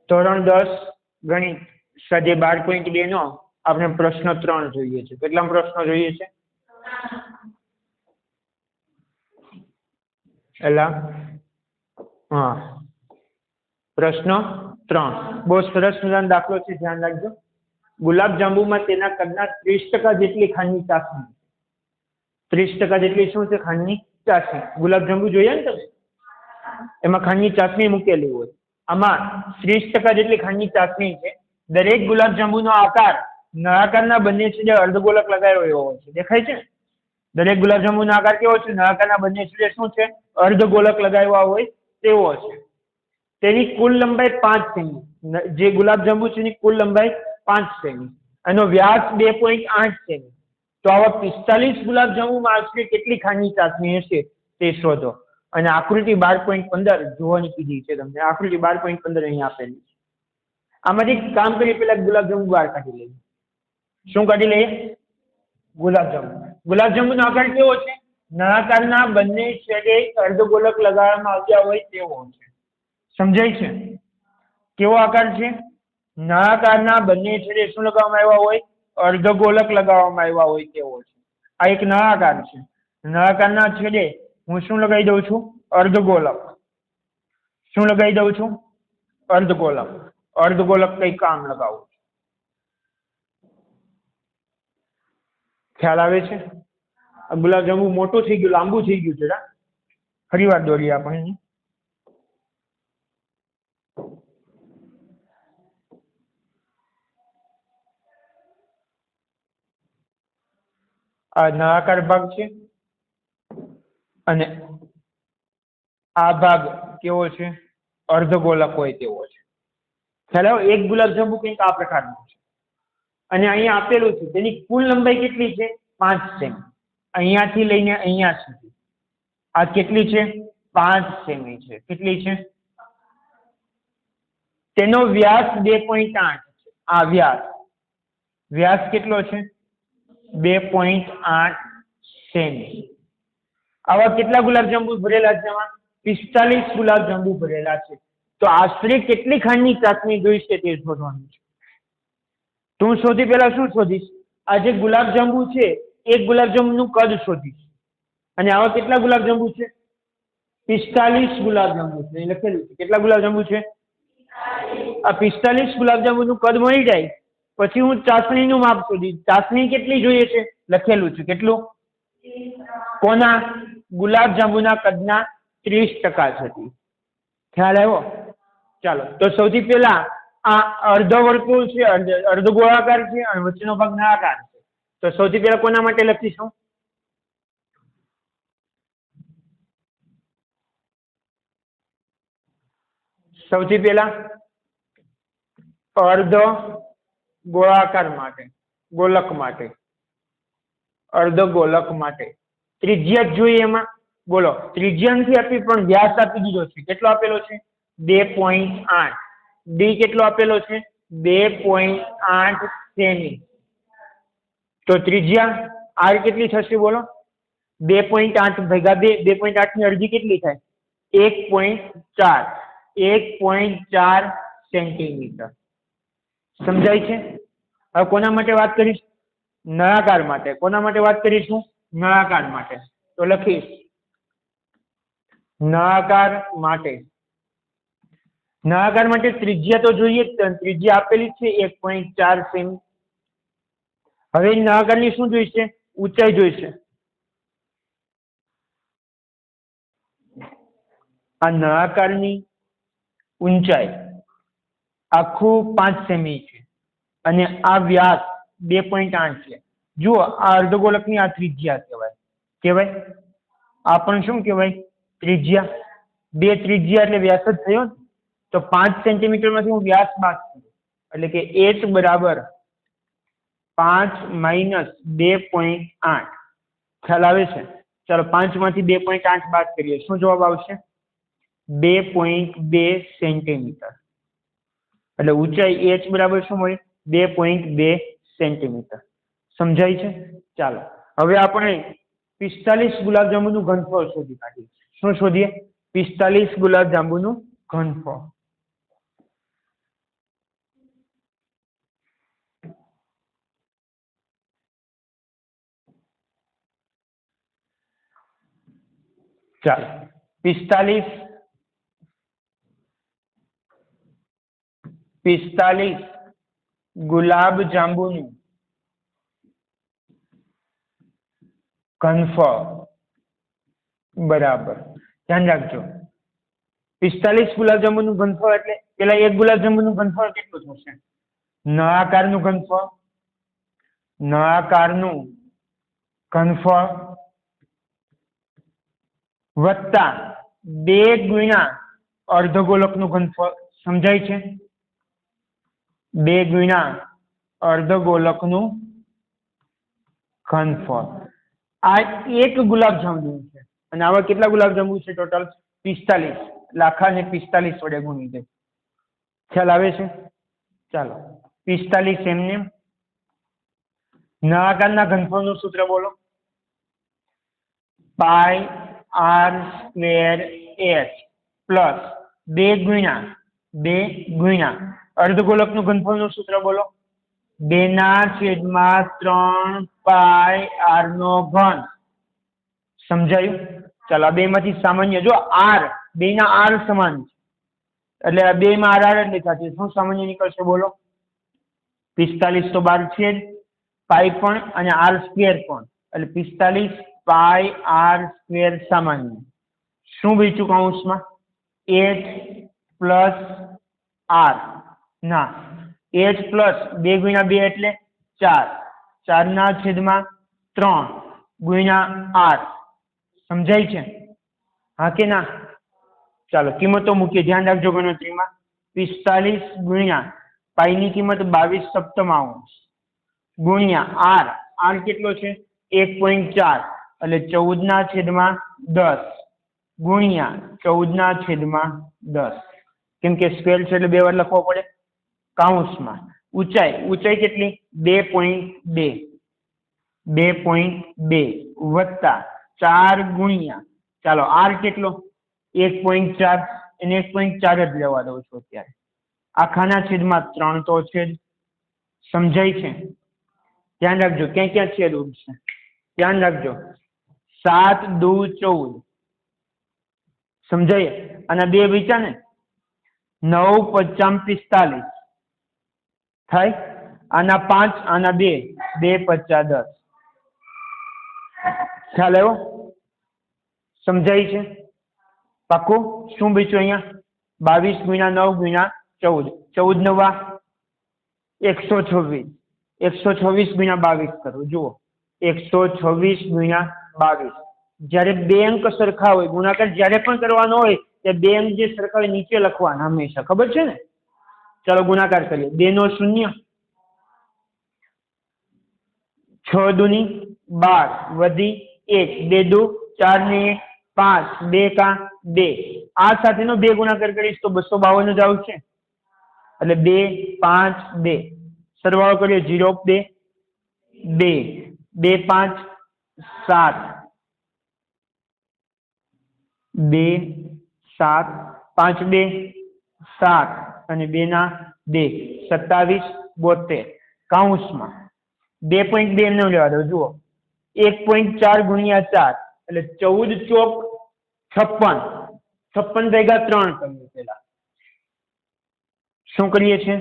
ધોરણ 10 ગણિત સ્વાધ્યાય 12.2 નો આપણે પ્રશ્ન 3 જોઈએ છે. કેટલા પ્રશ્નો જોઈએ છે? એલા હા, પ્રશ્ન 3. બહુ સરસ મજાનો દાખલો છે, ધ્યાન રાખજો. ગુલાબજાંબુમાં તેના કદના 30% જેટલી ખાંડની ચાસણી. 30% જેટલી શું છે? ખાંડની ચાસણી. ગુલાબજાંબુ જોઈએ ને તમે, એમાં ખાંડની ચાસણી મૂકેલી હોય. આમાં 30% જેટલી ખાંડની ચાસણી છે. દરેક ગુલાબજાંબુનો આકાર નળાકારના બંને છેડે અર્ધગોલક લગાવ્યો એવો હોય છે. દેખાય છે? દરેક ગુલાબજાંબુનો આકાર કેવો છે? નળાકારના બંને છેડે શું છે? અર્ધગોલક લગાવ્યા હોય તેવો છે. તેની કુલ લંબાઈ 5 સેમી. જે ગુલાબજાંબુ છે એની કુલ લંબાઈ 5 સેમી. એનો વ્યાસ 2.8 સેમી. તો આવા 45 ગુલાબજાંબુમાં આશરે કેટલી ખાંડની ચાસણી હશે તે શોધો. અને આકૃતિ 12.15 જોવાની કીધી છે તમને. આકૃતિ 12.15 અહીં આપેલી છે. આમાંથી કામ કરી પેલા ગુલાબજાંબુ બહાર કાઢી લઈએ. શું કાઢી લઈએ? ગુલાબજાંબુ. ગુલાબજાંબુનો આકાર કેવો છે? નળાકારના બંને છેડે અર્ધગોલક લગાવવામાં આવ્યા હોય તેવો છે. સમજાય છે? કેવો આકાર છે? નળાકારના બંને છેડે શું લગાવવામાં આવ્યા હોય? અર્ધગોલક લગાવવામાં આવ્યા હોય તેવો છે. આ એક નળાકાર છે. નળાકારના છેડે હું શું લગાવી દઉં છું? અર્ધગોલક. શું લગાવી દઉં છું? અર્ધગોલક. અર્ધગોલક કઈ કામ લગાવું? ખ્યાલ આવે છે? ગુલાબજાંબુ મોટું થઈ ગયું, લાંબુ થઈ ગયું છે. ફરી વાર દોરીએ આપણે. આ નળાકાર ભાગ છે અને આ ભાગ કેવો છે? અર્ધગોલક હોય તેવો છે. ખ્યાલ આવ્યો? એક ગુલાબજાંબુ કંઈક આ પ્રકારનું છે અને અહીંયા આપેલું છે તેની કુલ લંબાઈ કેટલી છે? 5 સેમી. અહીંયાથી લઈને અહીંયા સુધી આ કેટલી છે? 5 સેમી છે. કેટલી છે? તેનો વ્યાસ 2.8 છે. આ વ્યાસ કેટલો છે? 2.8 સેમી. આવા કેટલા ગુલાબજાંબુ ભરેલા છે? આમાં 45 ગુલાબજાંબુ ભરેલા છે. તો આશરે કેટલી ખાંડની ચાસણી જોઈશે તે શોધવાનું છે. તો હું સૌથી પહેલા શું શોધીશ? આ જે ગુલાબજાંબુ છે એક ગુલાબજાંબુનું કદ શોધીશ. અને આવા કેટલા ગુલાબજાંબુ છે? 45 ગુલાબજાંબુ છે. અહીં લખેલું છે. કેટલા ગુલાબજાંબુ છે? આ 45 ગુલાબજાંબુનું કદ મળી જાય પછી હું ચાસણીનું માપ શોધીશ. ચાસણી કેટલી જોઈએ છે? લખેલું છે. કેટલું? કોના? ગુલાબજાંબુના કદના 30% થતી. ખ્યાલ આવ્યો? ચાલો, તો સૌથી પહેલા આ અર્ધવર્તુળ છે, અર્ધગોળાકાર છે અને વચ્ચેનો ભાગ નળાકાર છે. તો સૌથી પહેલા કોના માટે લખીશું? સૌથી પહેલા અર્ધ ગોળાકાર માટે, ગોલક માટે, અર્ધગોલક માટે. ત્રિજ્યા જોઈએ એમાં. બોલો, ત્રિજ્યા નથી આપી પણ વ્યાસ આપી દીધો છે. કેટલો આપેલો છે? 2.8. ડી કેટલો આપેલો છે? 2.8 સેમી. તો ત્રિજ્યા આર કેટલી થશે? બોલો. 2.8 ભાગ્યા 2. 2.8 ની અડધી કેટલી થાય? 1.4. 1.4 સેન્ટીમીટર. સમજાય છે? હવે કોના માટે વાત કરીશ? નળાકાર માટે. કોના માટે વાત કરીશું? નળાકાર માટે. તો લખીશ નળાકાર માટે. નળાકાર માટે ત્રિજ્યા તો જોઈએ જ. ત્રિજ્યા આપેલી છે 1.4 સેમી. હવે નળાકારની શું જોઈશે? ઊંચાઈ જોઈશે. આ નળાકારની ઊંચાઈ આખું 5 સેમી છે અને આ વ્યાસ 2.8 છે. જુઓ, આ અર્ધગોલકની આ ત્રિજ્યા કહેવાય. આ પણ શું કહેવાય? ત્રિજ્યા. 2 ત્રિજ્યા એટલે વ્યાસ જ થયો ને. તો 5 સેન્ટીમીટર માંથી હું વ્યાસ બાદ કરું એટલે કે h બરાબર 5 માઇનસ 2.8. ખ્યાલ આવે છે? ચાલો, 5 માંથી 2.8 બાદ કરીએ. શું જવાબ આવશે? 2.2 સેન્ટીમીટર. એટલે ઊંચાઈ h બરાબર શું મળે? 2.2 સેન્ટીમીટર. સમજાય છે? ચાલો, હવે આપણે 45 ગુલાબજાંબુનું ઘનફળ શોધી કાઢીએ. શું શોધીએ? 45 ગુલાબજાંબુનું ઘનફળ. ચાલો 45 ગુલાબ જાંબુનું ઘનફળ બરાબર ધ્યાન રાખજો 45 ગુલાબજાંબુનું ઘનફળ એટલે પેલા એક ગુલાબજાંબુનું ઘનફળ કેટલું થશે નળાકારનું ઘનફળ વત્તા 2 ગુણ્યા અર્ધગોલકનું ઘનફળ સમજાય છે 2 ગુણ્યા અર્ધગોલકનું ઘનફળ આ એક ગુલાબજાંબુ છે અને આવા કેટલા ગુલાબજાંબુ છે ટોટલ 45 લાખાને 45 વડે ગુણી દે ખ્યાલ આવે છે ચાલો 45 એમને નળાકારના ઘનફળનું સૂત્ર બોલો પાઈ આર સ્ક્વેર એચ પ્લસ 2 ગુણ્યા અર્ધગોલકનું ઘનફળનું સૂત્ર બોલો 2/3 પાઈ આર નો ઘન સમજાયું ચાલો આ બે માંથી સામાન્ય જો આર બે ના આર સમાન છે એટલે આ બે માં આર એટલે થશે શું સામાન્ય નીકળશે બોલો 45 તો 12 છે પાઈ પણ અને આર સ્ક્વેર પણ એટલે 45 પાઈ આર સ્ક્વેર સામાન્ય શું બચ્યું કૌંસમાં 8 પ્લસ આર ના 8 પ્લસ 2 ગુણ્યા 2 એટલે 4/3 ગુણ્યા આર સમજાય છે હા કે ના ચાલો કિંમતો મૂકીએ ધ્યાન રાખજો ગણતરીમાં 45 ગુણ્યા પાઈની કિંમત 22 સપ્તમાંશ ગુણ્યા આર કેટલો છે 1.4 એટલે 14/10 ગુણ્યા 14/10 કેમ કે સ્ક્વેર છે એટલે બે વાર લખવો પડે કૌંસમાં ઊંચાઈ કેટલી 2.2 વત્તા 4 ગુણ્યા ચાલો આર કેટલો 1.4 એને 1.4 જ લેવા દઉં છું અત્યારે આખાના છેદમાં 3 તો છે જ સમજાય છે ધ્યાન રાખજો ક્યાં ક્યાં છેદ ઉડશે ધ્યાન રાખજો 7 દુ 14 સમજાય અને બે બચ્યા ને 9 55 45 થાય આના 5 આના 2 2 50 10 ખ્યાલ આવ્યો સમજાય છે પાકું શું બચ્યું અહીંયા 22 ગુણ્યા 9 ગુણ્યા 14 9 126 126 ગુણ્યા 22 કરો જુઓ 126 ગુણ્યા 22 જ્યારે બે અંક સરખા હોય ગુણાકાર જ્યારે પણ કરવાનો હોય ત્યારે બે અંક જે સરખા હોય નીચે લખવાના હંમેશા ખબર છે ને ચાલો ગુણાકાર કરીએ 2 નો 0 6 દુની 12 વધી 1 2 દુ 4 ને 5 2 કા 2 આ સાથેનો બે ગુણાકાર કરીશ તો 252 જ આવશે એટલે 2 5 2 સરવાળો કરીએ 0 2 2 2 5 7 2 7 5 2 7 અને 2 ના 2 27 72 કૌંસમાં 2.2 એમને લેવા દો જુઓ 1.4 ગુણ્યા 4 એટલે 14 ચોક 56 ભેગા 3 કરીએ પેલા શું કરીએ છીએ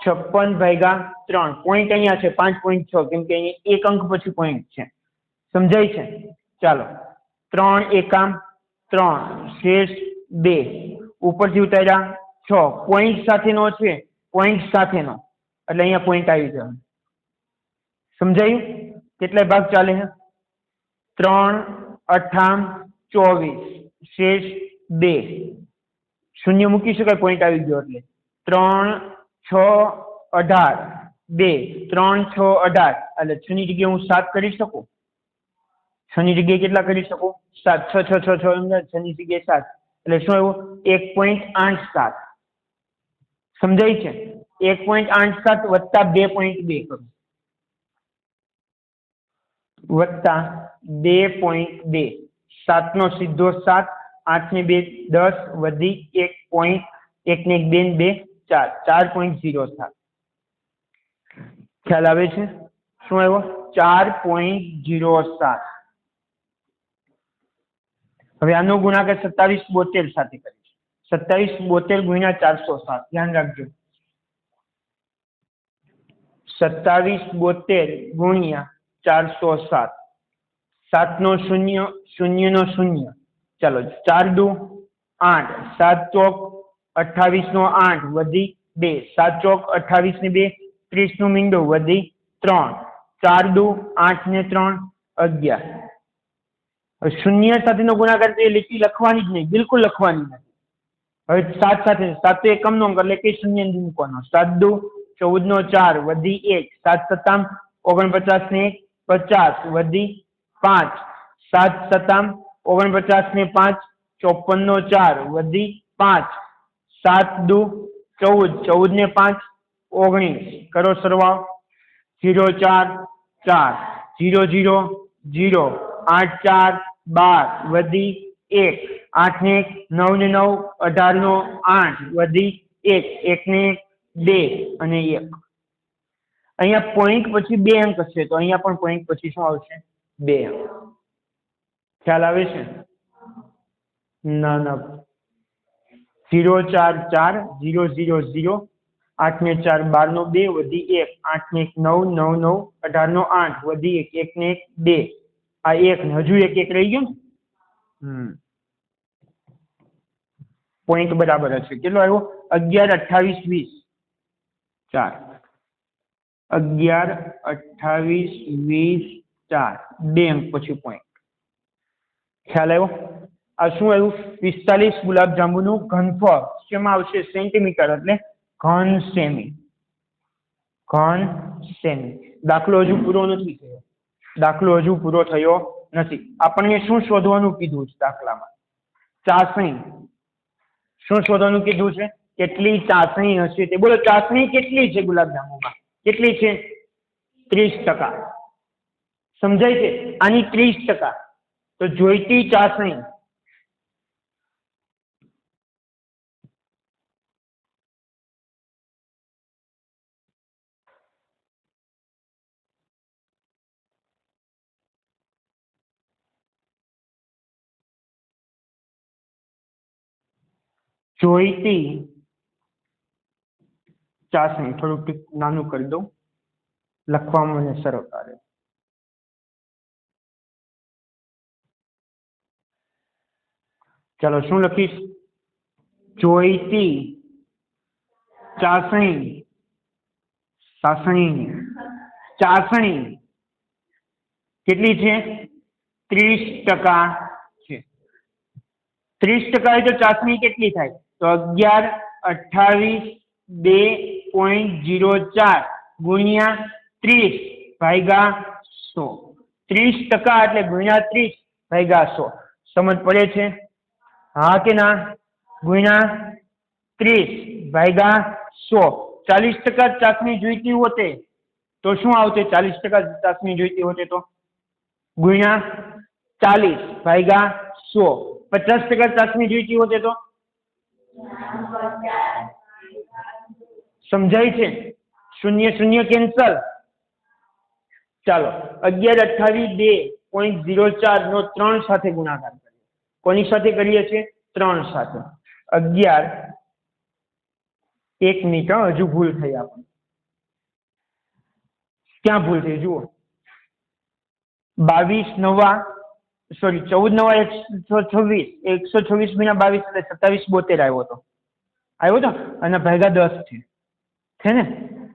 56 ભાગ્યા 3 પોઈન્ટ અહીંયા છે 5.6 કેમ કે અહીંયા એક અંક પછી પોઈન્ટ છે સમજાય છે ચાલો 3 એકામ 3 શેષ 2 ઉપરથી ઉતાર્યા 6 પોઈન્ટ સાથેનો છે પોઈન્ટ સાથેનો એટલે અહીંયા પોઈન્ટ આવી જાય સમજાયું કેટલા ભાગ ચાલે છે 3 8 24 શેષ 2 શૂન્ય મૂકી શકાય પોઈન્ટ આવી ગયો એટલે 3 6 18 2 3 6 18 એટલે 6 ની જગ્યાએ હું 7 કરી શકું 6 ની જગ્યાએ કેટલા કરી શકું 7 6 6 6 6 6 ની જગ્યાએ 7 એટલે શું આવ્યું 1.87 સમજાય છે 1.87 વત્તા 2.2 કરું વત્તા 2.2 7 નો સીધો 7 8 ને 2 10 વધી 1 ને 1 2 4 4.07 ખ્યાલ આવે છે શું આવ્યો 4.07 હવે આનો ગુણાકાર 2772 સાથે કરીશું. 2772 ગુણ્યા 407 ધ્યાન રાખજો. 2772 ગુણ્યા 407 7 નો 0 0 નો 0 ચાલો 4 દુ 8 7 ચોક 28 નો 8 વધી 2 7 ચોક 28 ને 2 30 નું મીંડું વધી 3 4 દુ 8 ને 3 11 શૂન્ય સાથેનો ગુણાકાર તો એ લીટી લખવાની જ નહીં, બિલકુલ લખવાની નથી. હવે 7 સાથે 7 તો એકમ નો અંક એટલે કે શૂન્ય મૂકવાનો. 7 દુ 14 નો 4 વધી 1 7 સત્તામ 49 ને 50 વધી 5 7 સત્તામ 49 ને 5 54 નો 4 વધી 5 7 દુ 14 14 ને 5 19 કરો સરવાળો 0 4 4 0 0 0 8 4 12 વધી 1 8 ને 9 ને 9 18 નો 8 વધી 1 1 ને 2 અને 1. અહીંયા પોઈન્ટ પછી 2 અંક છે તો અહીંયા પણ પોઈન્ટ પછી શું આવશે 2 અંક. ખ્યાલ આવે છે? ના ના 0 4 4 0 0 0 8 ને 4 12 નો 2 વધી 1 8 ને 9 9 9 18 નો 8 વધી 1 1 ને 2 આ 1 ને હજુ 1 1 રહી ગયો ને પોઈન્ટ બરાબર હશે. કેટલો આવ્યો 11 28 20 4 11 28 20 4 2 અંક પછી પોઈન્ટ. ખ્યાલ આવ્યો? આ શું આવ્યું 45 ગુલાબજાંબુનું ઘનફળ શેમાં આવશે સેન્ટીમીટર એટલે ઘન સેમી. ઘન સેમી. દાખલો હજુ પૂરો નથી થયો. દાખલો હજુ પૂરો થયો નથી. આપણને શું શોધવાનું કીધું છે દાખલામાં? ચાસણી. શું શોધવાનું કીધું છે? કેટલી ચાસણી હશે તે બોલો. ચાસણી કેટલી છે ગુલાબજાંબુમાં? કેટલી છે? 30%. સમજાય છે? આની 30%. તો જોઈતી ચાસણી ચાસણી થોડુંક નાનું કરી દઉં લખવામાં મને સરળતા રહે. ચાલો શું લખીશ? જોઈતી ચાસણી ચાસણી કેટલી છે? 30% છે. 30% તો ચાસણી કેટલી થાય? તો 11 28 2.04 ગુણ્યા 30 ભાગ્યા 100. 30% એટલે ગુણ્યા 30 ભાગ્યા 100. સમજ પડે છે? હા કે ના? ગુણ્યા 30 ભાગ્યા 100. 40% ચાસણી જોઈતી હોતે તો શું આવતે? 40% ચાસણી જોઈતી હોતે તો ગુણ્યા 40 ભાગ્યા 100. 50% ચાસણી જોઈતી હોતે તો સમજાય છે? શૂન્ય શૂન્ય કેન્સલ. ચાલો 11 28 2.04 નો 3 સાથે ગુણાકાર કરીએ. કોની સાથે કરીએ છીએ? 3 સાથે. 11 1 મિનિટ હજુ ભૂલ થઈ આપણે. ક્યાં ભૂલ થઈ જુઓ. 22 નવા સોરી 14 નવા 126 126 ગુણ્યા 22 એટલે 2772 આવ્યો હતો. આવ્યો તો અને ભાગ્યા 10 છે ને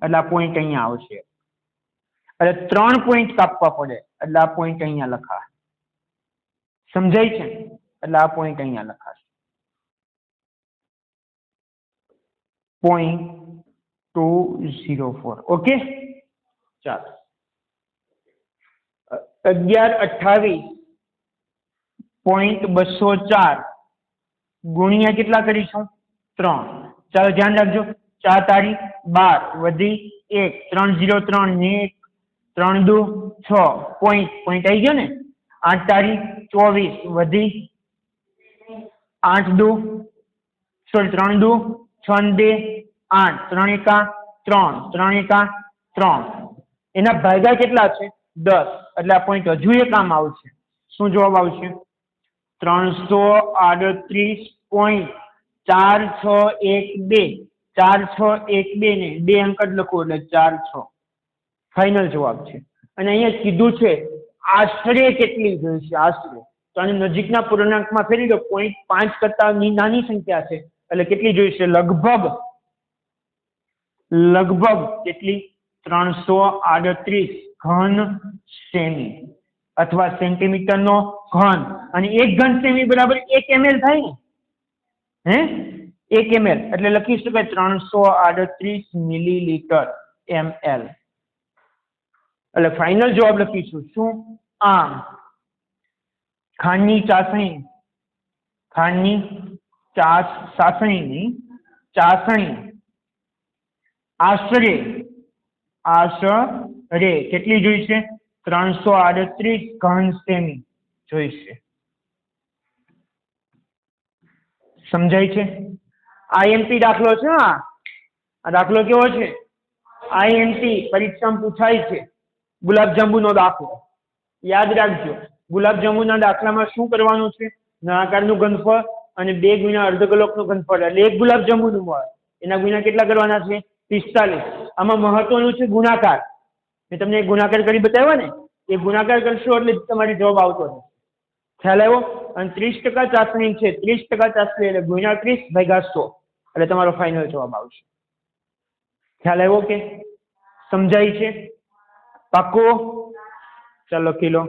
એટલે આ પોઈન્ટ અહીંયા આવશે. એટલે 3 પોઈન્ટ કાપવા પડે એટલે આ પોઈન્ટ અહીંયા લખા. સમજાય છે? એટલે આ પોઈન્ટ અહીંયા લખાશે. 0.204. ઓકે ચાલો 1128.204 ગુણ્યા કેટલા કરીશું? 3. ચાલો ધ્યાન રાખજો. 4 તારીખ 12 વધી 1 3 0 3 ને 3 દુ 6 પોઈન્ટ આવી ગયો ને. 8 તારીખ 24 વધી 8 દુ સોરી 3 દુ 6 ને 2 8 3 એકા 3 3 એકા 3 એના ભાગ્યા કેટલા છે? 10. એટલે આ પોઈન્ટ હજુ એક આમ આવશે. શું જવાબ આવશે? 338.4612 4612 ને 2 અંક જ લખો એટલે 46 ફાઇનલ જવાબ છે. અને અહીંયા કીધું છે આશરે કેટલી જોઈશે, આશરે. તો આને નજીકના પૂર્ણાંકમાં ફેરવી દો. 0.5 કરતા નાની સંખ્યા છે એટલે કેટલી જોઈશે? લગભગ કેટલી? 338 ઘન સેમી અથવા સેન્ટીમીટરનો ઘન. અને 1 ઘન સેમી બરાબર 1 ml થાય ને? 1 ml એટલે લખી શકાય 338 મિલીલીટર ml. એટલે ફાઇનલ જવાબ લખીશું શું? આમ ખાંડની ચાસણીની આશરે કેટલી જોઈશે? 338 ઘન સેમી જોઈશે. સમજાય છે? આઈએમપી દાખલો છે. આ દાખલો કેવો છે? આઈએમપી પરીક્ષામાં પૂછાય છે. ગુલાબજાંબુનો દાખલો યાદ રાખજો. ગુલાબજાંબુના દાખલામાં શું કરવાનું છે? નળાકારનું ઘનફળ અને 2 ગુણ્યા અર્ધગોલકનું ઘનફળ એટલે 1 ગુલાબજાંબુનું મળે. એના ગુણ્યા કેટલા કરવાના છે? 45. આમાં મહત્વનું છે ગુણાકાર. મેં તમને ગુણાકાર કરી બતાવ્યો ને, એ ગુણાકાર કરશો એટલે તમારે જવાબ આવતો છે. ખ્યાલ આવ્યો? અને 30% ચાસણી છે. 30% ચાસણી એટલે ગુણ્યા 30 ભાગ્યા 100 એટલે તમારો ફાઇનલ જવાબ આવશે. ખ્યાલ આવ્યો કે? સમજાય છે? પાક્કો? ચાલો લખી લો.